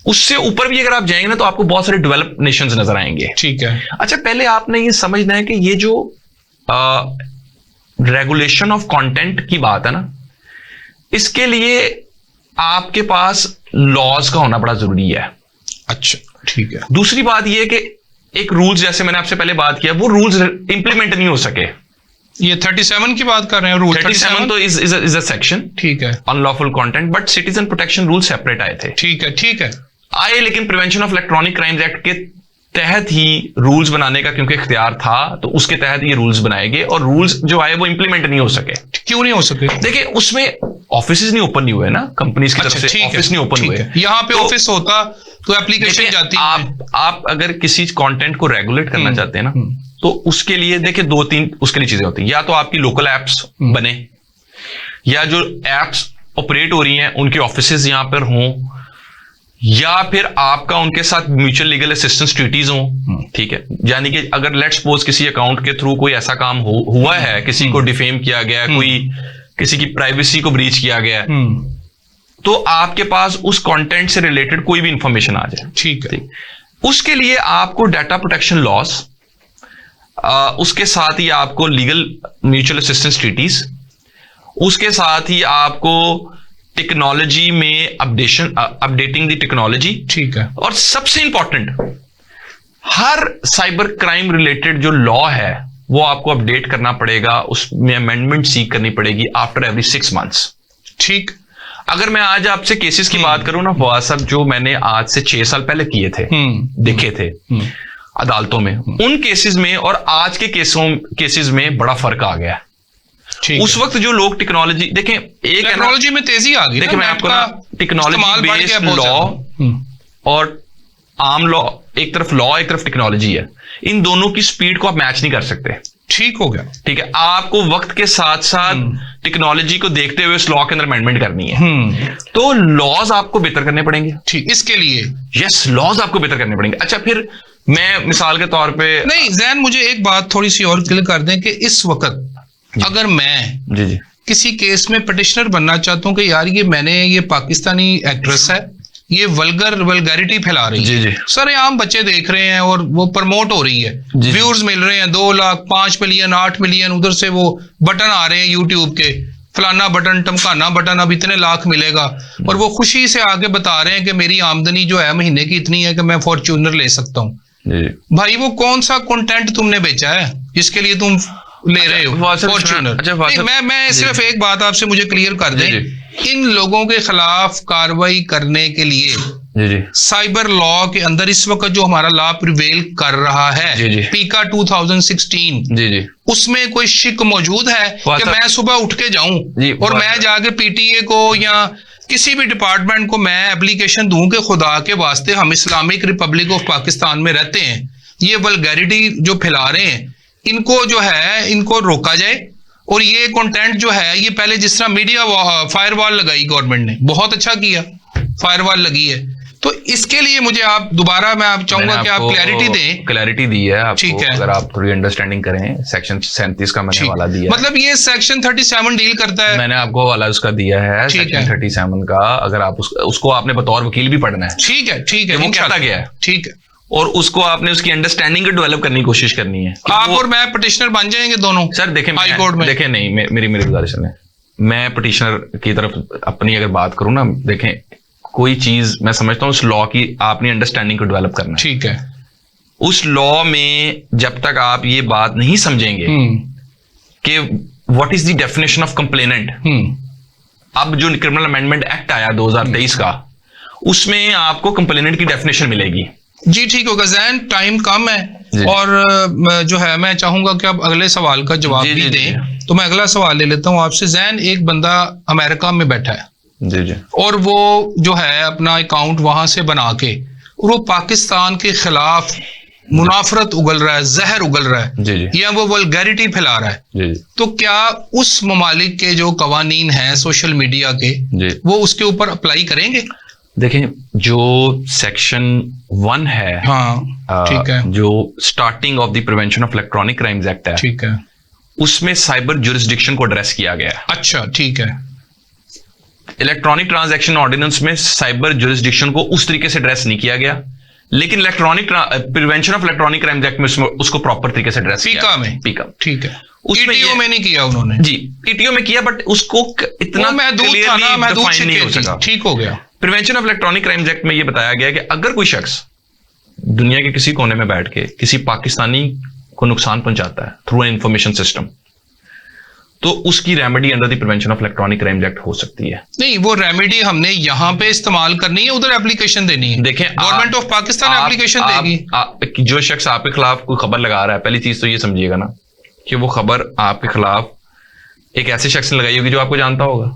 उससे ऊपर भी अगर आप जाएंगे ना तो आपको बहुत सारे डेवलप नेशंस नजर आएंगे। ठीक है। अच्छा, पहले आपने ये समझना है कि ये जो रेगुलेशन ऑफ कंटेंट की बात है ना, इसके लिए आपके पास लॉज का होना बड़ा जरूरी है। अच्छा, ठीक है। दूसरी बात यह कि एक रूल्स, जैसे मैंने आपसे पहले बात किया, वो रूल्स इंप्लीमेंट नहीं हो सके। ये 37 की बात कर रहे हैं, रूल 37 तो इज अ सेक्शन, ठीक है, unlawful content, but citizen protection rule separate आए थे। ठीक है। ठीक है। आए, लेकिन prevention of electronic crimes act के तहत ही रूल्स बनाने का क्योंकि इख्तियार था, तो उसके तहत ये रूल्स बनाए गए, और रूल्स जो आए वो इंप्लीमेंट नहीं हो सके। क्यों नहीं हो सके? देखिए, उसमें ऑफिस नहीं ओपन नहीं हुए ना, कंपनीज की तरफ से ऑफिस नहीं ओपन हुए। यहाँ पे ऑफिस होता तो एप्लीकेशन जाती। आप अगर किसी कंटेंट को रेगुलेट करना चाहते हैं ना, तो उसके लिए देखिए 2-3 उसके लिए चीजें होती हैं। या तो आपकी लोकल एप्स बने, या जो एप्स ऑपरेट हो रही हैं उनके ऑफिसेज यहां पर हों, या फिर आपका उनके साथ म्यूचुअल लीगल असिस्टेंस ट्रीटीज हों। ठीक है, यानी कि अगर लेट्स सपोज किसी अकाउंट के थ्रू कोई ऐसा काम हुआ है, किसी को डिफेम किया गया, कोई किसी की प्राइवेसी को ब्रीच किया गया, तो आपके पास उस कंटेंट से रिलेटेड कोई भी इंफॉर्मेशन आ जाए। ठीक है। उसके लिए आपको डाटा प्रोटेक्शन लॉस, उसके साथ ही आपको लीगल म्यूचुअल असिस्टेंस ट्रीटीज, उसके साथ ही आपको टेक्नोलॉजी में अपडेटिंग द टेक्नोलॉजी। ठीक है। और सबसे इंपॉर्टेंट, हर साइबर क्राइम रिलेटेड जो लॉ है वो आपको अपडेट करना पड़ेगा, उसमें अमेंडमेंट सीक करनी पड़ेगी आफ्टर एवरी 6 मंथ्स। ठीक। अगर मैं आज आपसे केसेस की बात करूं ना फवाद साहब, जो मैंने आज से 6 साल पहले किए थे, देखे थे अदालतों में, उन केसेस में और आज के केसेस में बड़ा फर्क आ गया। उस वक्त जो लोग टेक्नोलॉजी देखें, एक टेक्नोलॉजी में तेजी आ गई। देखिए, मैं आपको ना टेक्नोलॉजी बेस्ड लॉ और आम लॉ, एक तरफ लॉ एक तरफ टेक्नोलॉजी है, इन दोनों की स्पीड को आप मैच नहीं कर सकते। ठीक हो गया। ठीक है, आपको वक्त के साथ साथ टेक्नोलॉजी को देखते हुए उस लॉ के अंदर अमेंडमेंट करनी है, तो लॉज आपको बेहतर करने पड़ेंगे। ठीक, इसके लिए यस, लॉज आपको बेहतर करने पड़ेंगे। अच्छा, फिर मैं मिसाल के तौर पे नहीं, जैन मुझे एक बात थोड़ी सी और क्लियर कर दें कि इस वक्त अगर मैं जी किसी केस में पिटिशनर बनना चाहता हूं कि यार ये पाकिस्तानी एक्ट्रेस है, ये वल्गैरिटी फैला रही है, सर आम बच्चे देख रहे हैं और वो प्रमोट हो रही है, व्यूअर्स मिल रहे हैं 2 लाख 5 मिलियन 8 मिलियन, उधर से वो बटन आ रहे हैं यूट्यूब के, फलाना बटन टमकाना बटन, अब इतने लाख मिलेगा, और वो खुशी से आगे बता रहे हैं कि मेरी आमदनी जो है महीने की इतनी है कि मैं फॉर्च्यूनर ले सकता हूँ। भाई, वो कौन सा कंटेंट तुमने बेचा है जिसके लिए तुम ले रहे हो फॉर्च्यूनर? मैं सिर्फ एक बात आपसे मुझे क्लियर कर दें, इन लोगों के खिलाफ कार्रवाई करने के लिए साइबर लॉ के अंदर इस वक्त जो हमारा लॉ प्रिवेल कर रहा है, पीका 2016, उसमें कोई शिक मौजूद है कि मैं सुबह उठ के जाऊं और मैं जाके पीटीए को या किसी भी डिपार्टमेंट को मैं एप्लीकेशन दूं कि खुदा के वास्ते हम इस्लामिक रिपब्लिक ऑफ पाकिस्तान में रहते हैं, ये वल्गैरिटी जो फैला रहे हैं इनको जो है इनको रोका जाए, और ये कंटेंट जो है, ये पहले जिस तरह मीडिया फायरवॉल लगाई गवर्नमेंट ने, बहुत अच्छा किया, फायरवॉल लगी है, तो इसके लिए मुझे आप दोबारा, मैं आप चाहूंगा कि आप क्लैरिटी दें। क्लैरिटी दी है आपको, ठीक है, अगर आप थोड़ी अंडरस्टैंडिंग करें। सेक्शन 37 का मैंने हवाला दिया, मतलब ये सेक्शन 37 डील करता है। मैंने आपको हवाला उसका दिया है, सेक्शन 37 का। अगर आप उसको आपने बतौर वकील भी पढ़ना है। ठीक है, ठीक है, वो कहता गया है, ठीक है, और उसको आपने उसकी अंडरस्टैंडिंग को डेवलप करने की कोशिश करनी है। आप और मैं पिटिशनर बन जाएंगे दोनों। सर देखें, हाई कोर्ट में देखें, नहीं, मेरी गुजारिश है, मैं पिटिशनर की तरफ अपनी अगर बात करूं ना, देखें कोई चीज मैं समझता हूं उस लॉ की आपने अंडरस्टैंडिंग को डेवलप करना है। ठीक है, उस लॉ में जब तक आप ये बात नहीं समझेंगे कि what is the definition of complainant, अब जो क्रिमिनल अमेंडमेंट एक्ट आया 2023 का, उसमें आपको कंप्लेनेंट की डेफिनेशन मिलेगी। जी ठीक होगा जैन, टाइम कम है और जो है मैं चाहूंगा कि आप अगले सवाल का जवाब भी दें। तो मैं अगला सवाल ले लेता हूं आपसे। जैन, एक बंदा अमेरिका में बैठा है जी, और वो जो है अपना अकाउंट वहां से बना के और वो पाकिस्तान के खिलाफ मुनाफरत उगल रहा है, जहर उगल रहा है, या वो वल्गैरिटी फैला रहा है, तो क्या उस ममालिक के जो कवानीन हैं सोशल मीडिया के, वो उसके ऊपर अप्लाई करेंगे? देखें, जो सेक्शन 1 है, हाँ ठीक है, जो starting of the prevention of electronic crimes act है, ठीक है, उसमें साइबर ज्यूरिसडिक्शन को एड्रेस किया गया है। अच्छा, ठीक है। इलेक्ट्रॉनिक ट्रांजैक्शन ऑर्डिनेंस में साइबर ज्यूरिसडिक्शन को उस तरीके से एड्रेस नहीं किया गया, लेकिन electronic prevention of electronic crimes act में उसको प्रॉपर तरीके से एड्रेस किया। पीका, ठीक है। उसमें ईटीओ में नहीं किया उन्होंने। जी, ईटीओ में किया, बट उसको इतना ठीक हो गया। Prevention of electronic crimes act में यह बताया गया कि अगर कोई शख्स दुनिया के किसी कोने में बैठ के किसी पाकिस्तानी को नुकसान पहुंचाता है थ्रू एन इंफॉर्मेशन सिस्टम, तो उसकी remedy under the prevention of electronic crimes act हो सकती है। नहीं, वो रेमेडी हमने यहाँ पे इस्तेमाल करनी है, उधर एप्लीकेशन देनी है। देखें, गवर्नमेंट ऑफ पाकिस्तान एप्लीकेशन देगी। जो शख्स आपके खिलाफ कोई खबर लगा रहा है, पहली चीज तो ये समझिएगा ना कि वो खबर आपके खिलाफ एक ऐसे शख्स ने लगाई होगी जो आपको जानता होगा।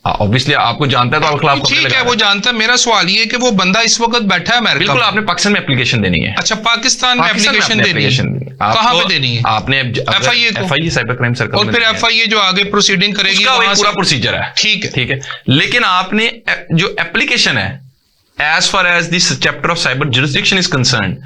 ऑब्वियसली आपको जानता है तो आपके खिलाफ खबर ठीक है, वो जानता है। मेरा सवाल ये है कि वो बंदा इस वक्त बैठा है अमेरिका। बिल्कुल, आपने पाकिस्तान में एप्लीकेशन देनी है। अच्छा, पाकिस्तान में एप्लीकेशन देनी है। कहाँ पे देनी है? आपने एफआईए साइबर क्राइम सर्कल, और फिर एफआईए जो आगे प्रोसीडिंग करेगी, पूरा प्रोसीजर है। ठीक है, ठीक है, लेकिन आपने जो एप्लीकेशन है, as far as this chapter of cyber jurisdiction is concern,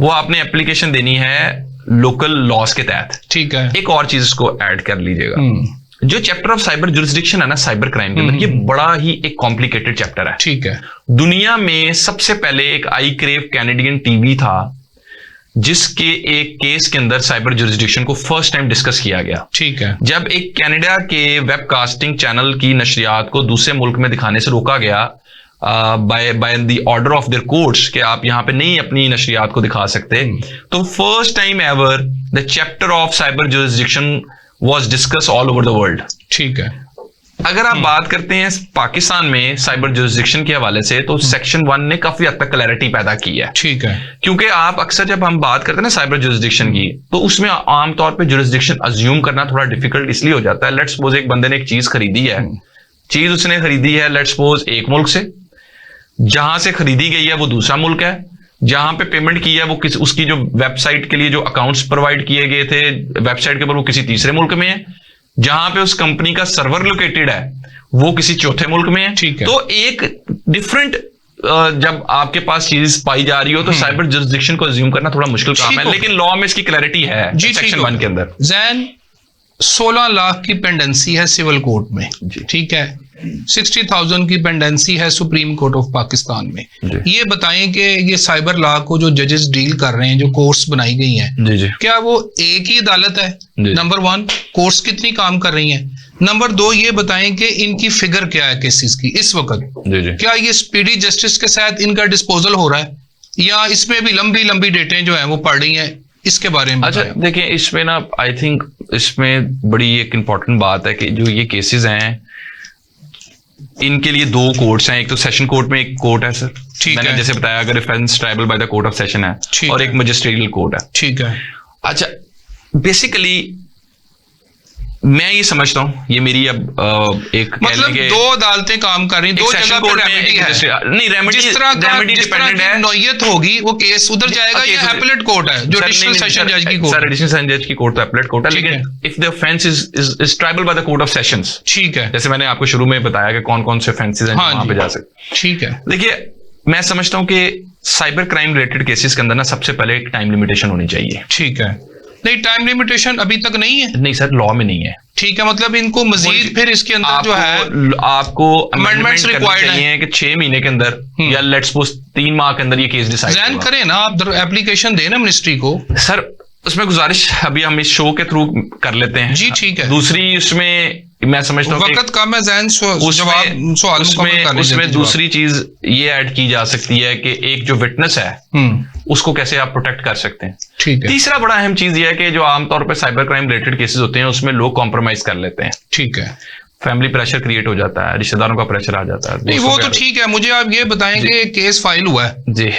वो आपने एप्लीकेशन देनी है लोकल लॉज के तहत। ठीक है। एक और चीज इसको ऐड कर लीजिएगा, जो चैप्टर ऑफ साइबर ज्यूरिसडिक्शन है ना साइबर क्राइम के अंदर, ये बड़ा ही एक कॉम्प्लिकेटेड चैप्टर है। ठीक है। दुनिया में सबसे पहले एक आई क्रेव कैनेडियन टीवी था जिसके एक केस के अंदर साइबर ज्यूरिसडिक्शन को फर्स्ट टाइम डिस्कस किया गया। ठीक है। जब एक कनाडा के वेबकास्टिंग चैनल की नशरियात को दूसरे मुल्क में दिखाने से रोका गया by the order of their courts कि आप यहां पे नहीं अपनी नशरियात को दिखा सकते, तो first time ever the chapter of cyber jurisdiction was discussed all over the world। ठीक है। अगर आप बात करते हैं पाकिस्तान में साइबर ज्यूरिसडिक्शन के हवाले से, तो सेक्शन 1 ने काफी हद तक क्लैरिटी पैदा की है। ठीक है। क्योंकि आप अक्सर जब हम बात करते हैं ना साइबर ज्यूरिसडिक्शन की, तो उसमें आमतौर पे ज्यूरिसडिक्शन अज्यूम करना थोड़ा डिफिकल्ट इसलिए हो जाता है। लेट्स सपोज एक बंदे ने एक चीज खरीदी है, चीज उसने खरीदी है लेट्स सपोज एक मुल्क से, जहां से खरीदी गई है वो दूसरा मुल्क है, जहां पे पेमेंट की है वो उसकी जो वेबसाइट के लिए जो अकाउंट्स प्रोवाइड किए गए थे वेबसाइट के ऊपर वो किसी तीसरे मुल्क में है, जहां पे उस कंपनी का सर्वर लोकेटेड है वो किसी चौथे मुल्क में है। ठीक है। तो एक डिफरेंट जब आपके पास चीज पाई जा रही हो तो साइबर ज्यूरिसडिक्शन को अज्यूम करना थोड़ा मुश्किल काम है, लेकिन लॉ में इसकी क्लैरिटी है सेक्शन 1 के अंदर। जैन, 16 लाख की पेंडेंसी है सिविल कोर्ट में, ठीक है, 60,000 की पेंडेंसी है सुप्रीम कोर्ट ऑफ पाकिस्तान में। ये बताएं कि ये साइबर लॉ को जो जजेस डील कर रहे हैं, जो कोर्ट्स बनाई गई हैं, क्या वो एक ही अदालत है? नंबर 1, कोर्ट्स कितनी काम कर रही हैं? नंबर 2, ये बताएं कि इनकी फिगर क्या है केसेस की इस वक्त? क्या ये स्पीडी जस्टिस के साथ इनका डिस्पोजल हो रहा है, या इसमें भी लंबी लंबी डेटें जो है वो पड़ रही हैं? इसके बारे में अच्छा देखिए, इसमें ना आई थिंक इसमें बड़ी एक इंपॉर्टेंट बात है कि जो ये केसेस हैं इनके लिए 2 कोर्ट्स हैं। एक तो सेशन कोर्ट में एक कोर्ट है सर, मैंने जैसे बताया, अगर offence triable by the court of session है, और एक मजिस्ट्रेटियल कोर्ट है। ठीक है। अच्छा, बेसिकली मैं ये समझता हूं, ये मेरी अब एक मतलब 2 अदालतें काम कर रही हैं, 2 जगह पे रेमेडी है। नहीं, रेमेडी जिस तरह डिपेंडेंट है, नौयत होगी वो केस उधर जाएगा, या एपीलेट कोर्ट है जो एडिशनल सेशन जज की कोर्ट? सर, एडिशनल सेशन जज की कोर्ट तो एपीलेट कोर्ट है, लेकिन if the offence is tribal by the court of sessions, ठीक है, जैसे मैंने आपको शुरू में बताया कि कौन कौन से ऑफेंसेस हैं वहां पे जा सकते। ठीक है। देखिए, मैं समझता हूं कि साइबर क्राइम रिलेटेड केसेस के अंदर ना सबसे पहले एक टाइम लिमिटेशन होनी चाहिए। ठीक है, नहीं टाइम लिमिटेशन अभी तक नहीं है। नहीं सर, लॉ में नहीं है। ठीक है, मतलब इनको मजीद फिर इसके अंदर जो है आपको अमेंडमेंट्स रिक्वायर्ड चाहिए कि 6 महीने के अंदर या लेट्स सपोज 3 माह के अंदर ये केस डिसाइड करें ना, आप एप्लीकेशन देना मिनिस्ट्री को। सर उसमें गुजारिश अभी हम इस शो के थ्रू कर लेते हैं। जी ठीक है। दूसरी उसमें मैं समझता हूँ वक्त कम है, उसमें दूसरी चीज ये ऐड की जा सकती है कि एक जो विटनेस है उसको कैसे आप प्रोटेक्ट कर सकते हैं। ठीक है। तीसरा बड़ा अहम चीज ये है कि जो आमतौर पर साइबर क्राइम रिलेटेड केसेस होते हैं उसमें लोग कॉम्प्रोमाइज कर लेते हैं। ठीक है, फैमिली प्रेशर क्रिएट हो जाता है, रिश्तेदारों का प्रेशर आ जाता है। नहीं वो तो ठीक है, मुझे आप ये बताएं कि केस फाइल हुआ है जी,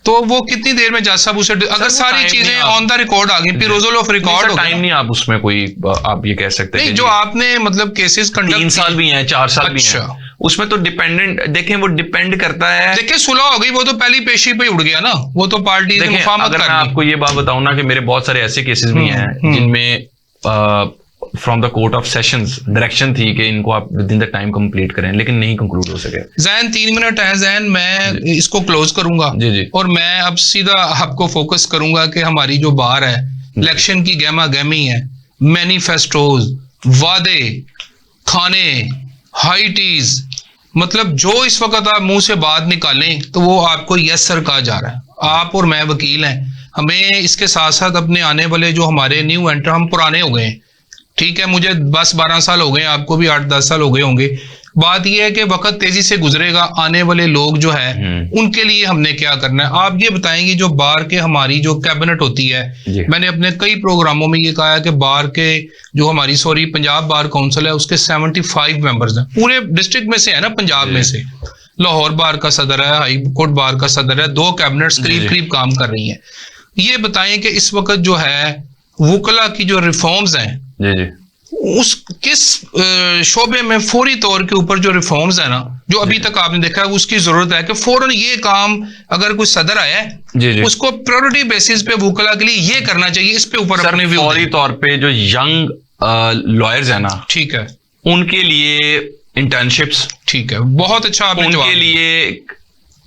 तो वो कितनी देर में जज साहब उसे, अगर सारी चीजें ऑन द रिकॉर्ड आ गई, पिरोजल ऑफ रिकॉर्ड हो टाइम नहीं, आप उसमें कोई आप ये कह सकते हैं जो आपने मतलब केसेस कंडक्ट 3 साल भी हैं, 4 साल भी हैं, उसमें तो डिपेंडेंट देखें, वो डिपेंड करता है। देखिए सुलह हो गई, वो तो पहली पेशी पे उड़ गया ना, वो तो पार्टी ने मुफाहमत कर ली। मैं आपको ये बात बताऊं ना कि मेरे बहुत सारे ऐसे केसेस भी हैं जिनमें from the court of sessions direction थी कि इनको आप with in the time complete करें, लेकिन नहीं कंक्लूड हो सके। जैन 3 मिनट है जैन, मैं इसको क्लोज करूंगा जी जी, और मैं अब सीधा आपको फोकस करूंगा कि हमारी जो बार है इलेक्शन की गहमा गहमी है, मैनिफेस्टोज, वादे, खाने, हाई टीज, मतलब जो इस वक्त आप मुंह से बात निकालें तो वो आपको यस सर कहा जा रहा है। आप और मैं वकील हैं, हमें इसके साथ साथ अपने आने वाले जो हमारे न्यू एंटर, हम पुराने हो गए, ठीक है, मुझे 10-12 साल हो गए, आपको भी 8-10 साल हो गए होंगे। बात यह है कि वक्त तेजी से गुजरेगा, आने वाले लोग जो है उनके लिए हमने क्या करना है। आप ये बताएंगे जो बार के हमारी जो कैबिनेट होती है, मैंने अपने कई प्रोग्रामों में ये कहा है कि बार के जो हमारी पंजाब बार काउंसिल है उसके 75 मेंबर्स हैं, पूरे डिस्ट्रिक्ट में से है ना, पंजाब में से। लाहौर बार का सदर है, हाई कोर्ट बार का सदर है, 2 कैबिनेट्स करीब करीब काम कर रही हैं। ये बताएं कि इस वक्त जो है वुकला की जो रिफॉर्म्स हैं जी जी, उस किस शोबे में फौरी तौर के ऊपर जो रिफॉर्म्स है ना, जो अभी तक आपने देखा है, उसकी जरूरत है कि फौरन ये काम, अगर कोई सदर आया है उसको प्रायोरिटी बेसिस पे वुकला के लिए ये करना चाहिए, इस पे ऊपर अपने व्यू फौरी तौर पे जो यंग लॉयर्स है ना, ठीक है, उनके लिए इंटर्नशिप्स, ठीक है, बहुत अच्छा आपने उनके लिए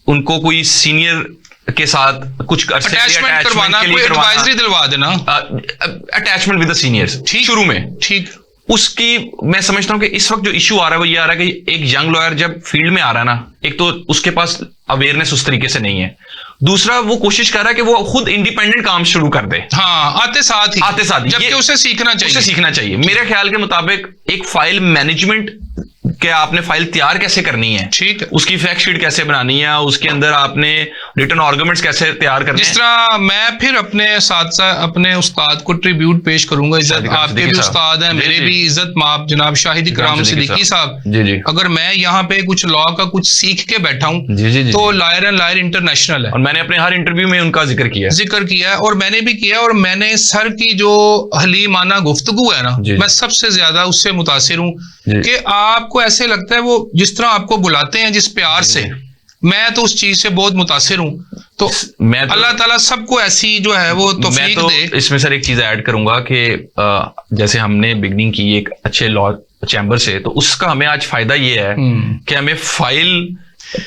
उनको कोई सीनियर के साथ कुछ अटैचमेंट करवाना, कोई एडवाइजरी दिलवा देना, अटैचमेंट विद द सीनियर्स शुरू में, ठीक। उसकी मैं समझता हूं कि इस वक्त जो इशू आ रहा है वो ये आ रहा है कि एक यंग लॉयर जब फील्ड में आ रहा है ना, एक तो उसके पास अवेयरनेस उस तरीके से नहीं है, दूसरा वो कोशिश कर रहा है कि वो खुद इंडिपेंडेंट काम शुरू कर दे। हाँ, आते साथ ही जबकि उसे सीखना चाहिए। मेरे ख्याल के मुताबिक एक फाइल मैनेजमेंट, क्या आपने फाइल तैयार कैसे करनी है, ठीक है, उसकी फैक्ट शीट कैसे बनानी है, उसके अंदर आपने रिटर्न आर्गुमेंट्स कैसे तैयार करने हैं। जिस तरह मैं फिर अपने साथ साथ अपने उस्ताद को ट्रिब्यूट पेश करूंगा, इज्जत आपके भी उस्ताद हैं, मेरे भी इज्जत माप जनाब शाहिद इकराम सिद्दीकी साहब जी, अगर मैं यहाँ पे कुछ लॉ का कुछ सीख के बैठा हूँ तो लॉयर एंड लॉयर इंटरनेशनल है, और मैंने अपने हर इंटरव्यू में उनका जिक्र किया है, और मैंने भी किया, और मैंने सर की जो हलीमाना गुफ्तगू है ना, मैं सबसे ज्यादा उससे मुतासिर हूँ कि आपको ऐसे लगता है वो जिस तरह आपको बुलाते हैं जिस प्यार से, मैं तो उस चीज से बहुत मुतासिर हूँ। तो अल्लाह ताला सबको ऐसी जो है वो तौफीक दे। इसमें सर एक चीज ऐड करूंगा कि जैसे हमने बिगनिंग की एक अच्छे लॉ चैम्बर से, तो उसका हमें आज फायदा ये है कि हमें फाइल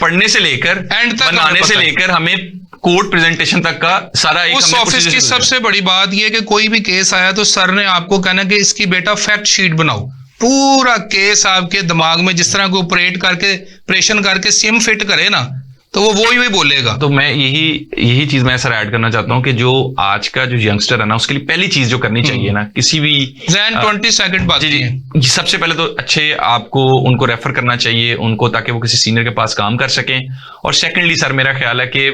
पढ़ने से लेकर एंड तक बनाने से लेकर हमें कोर्ट प्रेजेंटेशन तक का सारा एक उस ऑफिस की सबसे बड़ी बात यह कि कोई भी केस आया तो सर ने आपको कहना कि इसकी बेटा फैक्ट शीट बनाओ, पूरा केस आपके दिमाग में जिस तरह को ऑपरेशन करके सिम फिट करे ना, तो वो वही बोलेगा। तो मैं यही चीज मैं सर ऐड करना चाहता हूं कि जो आज का जो यंगस्टर है ना, उसके लिए पहली चीज जो करनी चाहिए ना, किसी भी 20 सेकंड बात जी, सबसे पहले तो अच्छे आपको उनको रेफर करना चाहिए उनको, ताकि वो किसी सीनियर के पास काम कर सकें, और सेकेंडली सर मेरा ख्याल है कि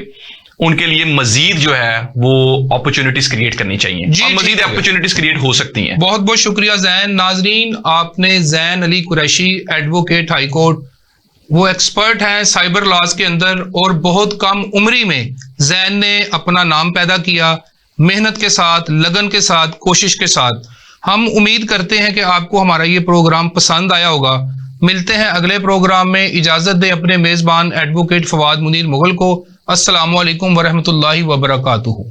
उनके लिए मजीद जो है वो अपॉर्चुनिटीज क्रिएट करनी चाहिए, और मजीद अपॉर्चुनिटीज क्रिएट हो सकती हैं। बहुत बहुत शुक्रिया जैन। नाजरीन, आपने Jain Ali Qureshi, advocate high court, वो एक्सपर्ट हैं साइबर लॉज के अंदर, और बहुत कम उम्री में जैन ने अपना नाम पैदा किया, मेहनत के साथ, लगन के साथ, कोशिश के साथ। हम उम्मीद करते हैं कि आपको हमारा ये प्रोग्राम पसंद आया होगा। मिलते हैं अगले प्रोग्राम में। इजाजत दें अपने मेजबान एडवोकेट फवाद मुनीर मुगल को। अस्सलामु अलैकुम वरहमतुल्लाहि वबरकातुहू।